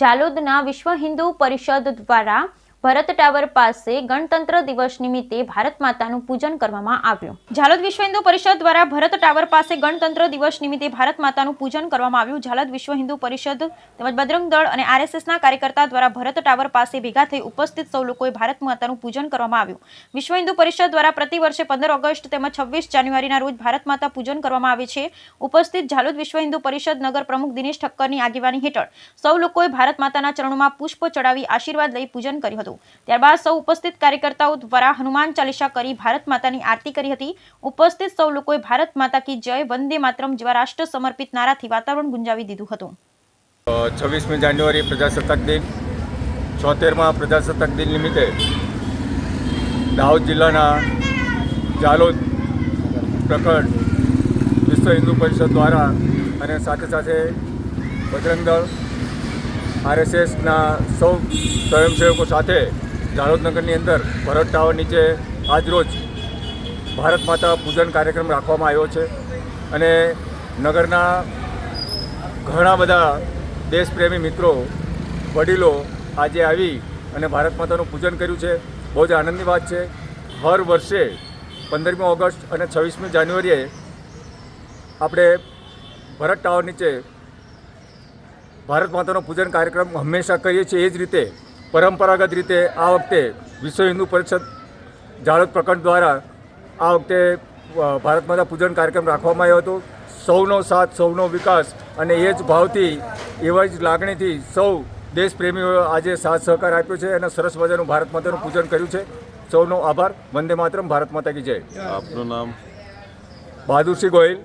જાલોદના વિશ્વ હિન્દુ પરિષદ દ્વારા ભરત ટાવર પાસે ગણતંત્ર દિવસ નિમિત્તે ભારત માતાનું પૂજન કરવામાં આવ્યું। જાલોદ વિશ્વ હિન્દુ પરિષદ દ્વારા ભરત ટાવર પાસે ગણતંત્ર દિવસ નિમિત્તે ભારત માતાનું પૂજન કરવામાં આવ્યું। જાલોદ વિશ્વ હિન્દુ પરિષદ તેમજ બજરંગ દળ અને આરએસએસના કાર્યકર્તા દ્વારા ભરત ટાવર પાસે ભેગા થઈ ઉપસ્થિત સૌ લોકોએ ભારત માતાનું પૂજન કરવામાં આવ્યું। વિશ્વ હિન્દુ પરિષદ દ્વારા પ્રતિ વર્ષે 15 ઓગસ્ટ તેમજ 26 જાન્યુઆરીના રોજ ભારત માતા પૂજન કરવામાં આવે છે। ઉપસ્થિત જાલોદ વિશ્વ હિન્દુ પરિષદ નગર પ્રમુખ દિનેશ ઠક્કરની આગેવાની હેઠળ સૌ લોકોએ ભારત માતાના ચરણોમાં પુષ્પ ચડાવી આશીર્વાદ લઈ પૂજન કર્યું હતું। ત્યારબાદ સૌ ઉપસ્થિત કાર્યકર્તાઓ દ્વારા હનુમાન ચાલીસા કરી ભારત માતાની આરતી કરી હતી। ઉપસ્થિત સૌ લોકોએ ભારત માતા કી જય, વંદે માતરમ જેવા રાષ્ટ્ર સમર્પિત નારાથી વાતાવરણ ગુંજાવી દીધું હતું। 26મી જાન્યુઆરી પ્રજાસત્તાક દિન 76મા પ્રજાસત્તાક દિન નિમિત્તે દાહોદ જિલ્લાના જાલોદ પ્રખંડ વિશ્વ હિન્દુ પરિષદ દ્વારા અને સાથે સાથે બજરંગ દળ આરએસએસના સૌ સ્વયંસેવકો સાથે જાલોદ નગરની અંદર ભરત ટાવર નીચે આજરોજ ભારત માતા પૂજન કાર્યક્રમ રાખવામાં આવ્યો છે અને નગરના ઘણા બધા દેશપ્રેમી મિત્રો વડીલો આજે આવી અને ભારત માતાનું પૂજન કર્યું છે। બહુ જ આનંદની વાત છે। હર વર્ષે 15મી ઓગસ્ટ અને 26મી જાન્યુઆરીએ આપણે ભરત ટાવર નીચે ભારત માતાનો પૂજન કાર્યક્રમ હંમેશા કરીએ છીએ। એ જ રીતે પરંપરાગત રીતે આ વખતે વિશ્વ હિન્દુ પરિષદ જાલોદ પ્રખંડ દ્વારા આ વખતે ભારત માતા પૂજન કાર્યક્રમ રાખવામાં આવ્યો હતો। સૌનો સાથ, સૌનો વિકાસ અને એ જ ભાવથી, એવા જ લાગણીથી સૌ દેશપ્રેમીઓએ આજે સાથ સહકાર આપ્યો છે અને સરસ મજાનું ભારત માતાનું પૂજન કર્યું છે। સૌનો આભાર। વંદે માતરમ, ભારત માતા કી જય। આપનું નામ? બહાદુરસિંહ ગોહિલ।